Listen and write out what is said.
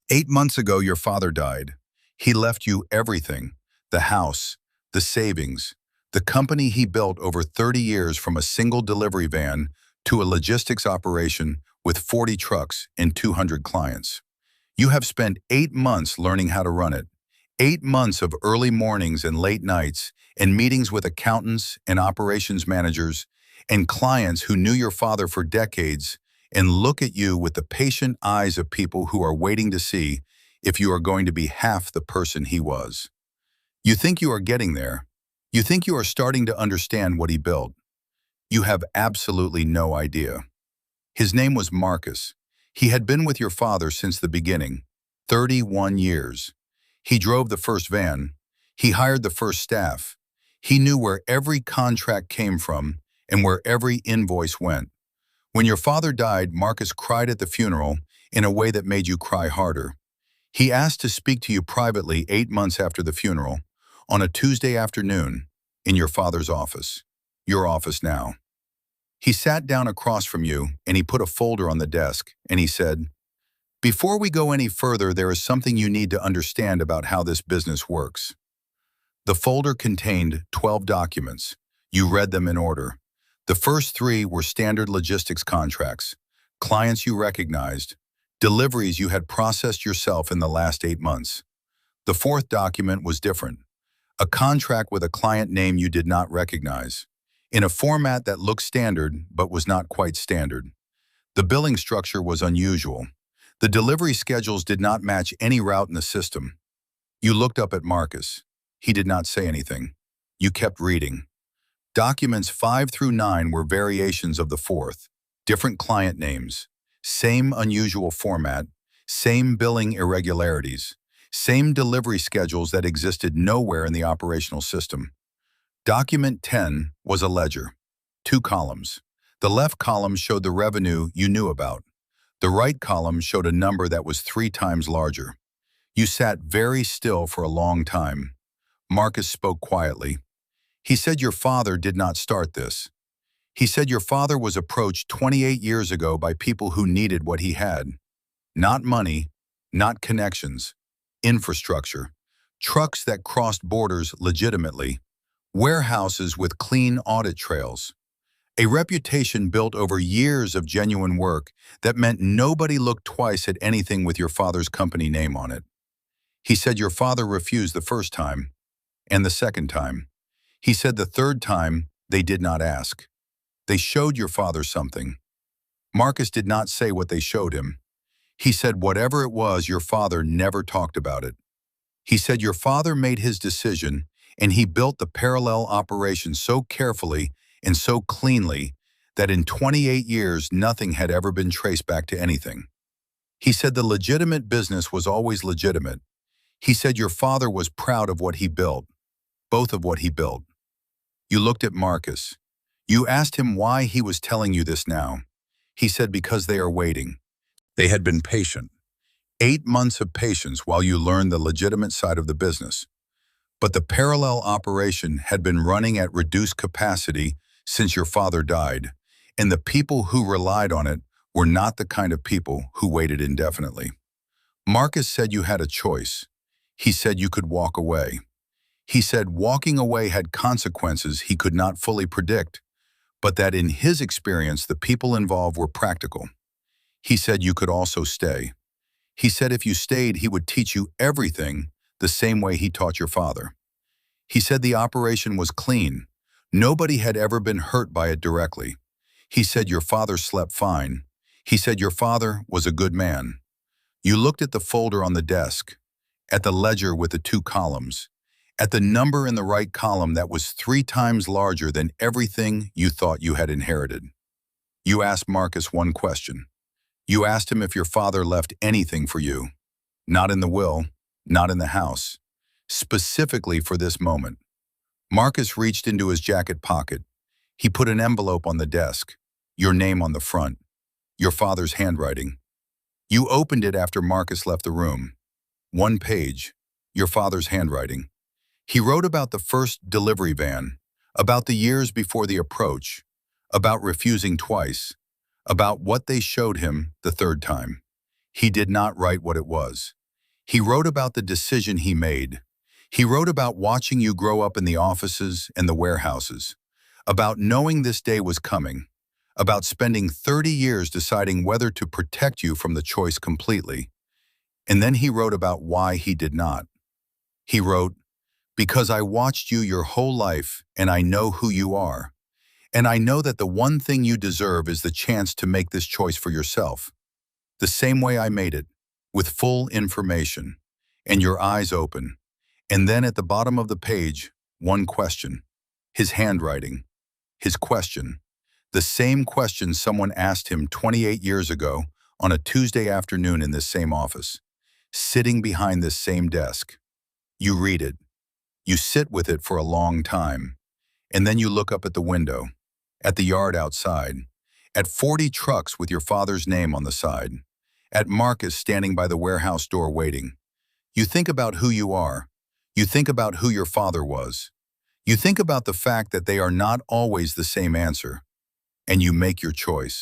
8 months ago, your father died. He left you everything: the house, the savings, the company he built over 30 years, from a single delivery van to a logistics operation with 40 trucks and 200 clients. You have spent 8 months learning how to run it. 8 months of early mornings and late nights and meetings with accountants and operations managers and clients who knew your father for decades, and look at you with the patient eyes of people who are waiting to see if you are going to be half the person he was. You think you are getting there. You think you are starting to understand what he built. You have absolutely no idea. His name was Marcus. He had been with your father since the beginning, 31 years. He drove the first van. He hired the first staff. He knew where every contract came from and where every invoice went. When your father died, Marcus cried at the funeral in a way that made you cry harder. He asked to speak to you privately 8 months after the funeral, on a Tuesday afternoon, in your father's office, your office now. He sat down across from you and he put a folder on the desk and he said, "Before we go any further, there is something you need to understand about how this business works." The folder contained 12 documents. You read them in order. The first three were standard logistics contracts, clients you recognized, deliveries you had processed yourself in the last 8 months. The fourth document was different, a contract with a client name you did not recognize, in a format that looked standard but was not quite standard. The billing structure was unusual. The delivery schedules did not match any route in the system. You looked up at Marcus. He did not say anything. You kept reading. Documents 5 through 9 were variations of the fourth, different client names, same unusual format, same billing irregularities, same delivery schedules that existed nowhere in the operational system. Document 10 was a ledger, 2 columns. The left column showed the revenue you knew about. The right column showed a number that was 3 times larger. You sat very still for a long time. Marcus spoke quietly. He said your father did not start this. He said your father was approached 28 years ago by people who needed what he had. Not money, not connections, infrastructure, trucks that crossed borders legitimately, warehouses with clean audit trails, a reputation built over years of genuine work that meant nobody looked twice at anything with your father's company name on it. He said your father refused the first time, and the second time. He said the third time they did not ask. They showed your father something. Marcus did not say what they showed him. He said whatever it was, your father never talked about it. He said your father made his decision and he built the parallel operation so carefully and so cleanly that in 28 years nothing had ever been traced back to anything. He said the legitimate business was always legitimate. He said your father was proud of what he built, both of what he built. You looked at Marcus. You asked him why he was telling you this now. He said because they are waiting. They had been patient. 8 months of patience while you learned the legitimate side of the business. But the parallel operation had been running at reduced capacity since your father died, and the people who relied on it were not the kind of people who waited indefinitely. Marcus said you had a choice. He said you could walk away. He said walking away had consequences he could not fully predict, but that in his experience the people involved were practical. He said you could also stay. He said if you stayed he would teach you everything the same way he taught your father. He said the operation was clean. Nobody had ever been hurt by it directly. He said your father slept fine. He said your father was a good man. You looked at the folder on the desk, at the ledger with the 2 columns, at the number in the right column that was 3 times larger than everything you thought you had inherited. You asked Marcus one question. You asked him if your father left anything for you. Not in the will, not in the house. Specifically for this moment. Marcus reached into his jacket pocket. He put an envelope on the desk, your name on the front, your father's handwriting. You opened it after Marcus left the room. 1 page, your father's handwriting. He wrote about the first delivery van, about the years before the approach, about refusing twice, about what they showed him the third time. He did not write what it was. He wrote about the decision he made. He wrote about watching you grow up in the offices and the warehouses, about knowing this day was coming, about spending 30 years deciding whether to protect you from the choice completely. And then he wrote about why he did not. He wrote, "Because I watched you your whole life and I know who you are. And I know that the one thing you deserve is the chance to make this choice for yourself. The same way I made it, with full information, and your eyes open." And then at the bottom of the page, one question. His handwriting. His question. The same question someone asked him 28 years ago on a Tuesday afternoon in this same office, sitting behind this same desk. You read it. You sit with it for a long time. And then you look up at the window, at the yard outside, at 40 trucks with your father's name on the side, at Marcus standing by the warehouse door waiting. You think about who you are. You think about who your father was. You think about the fact that they are not always the same answer. And you make your choice.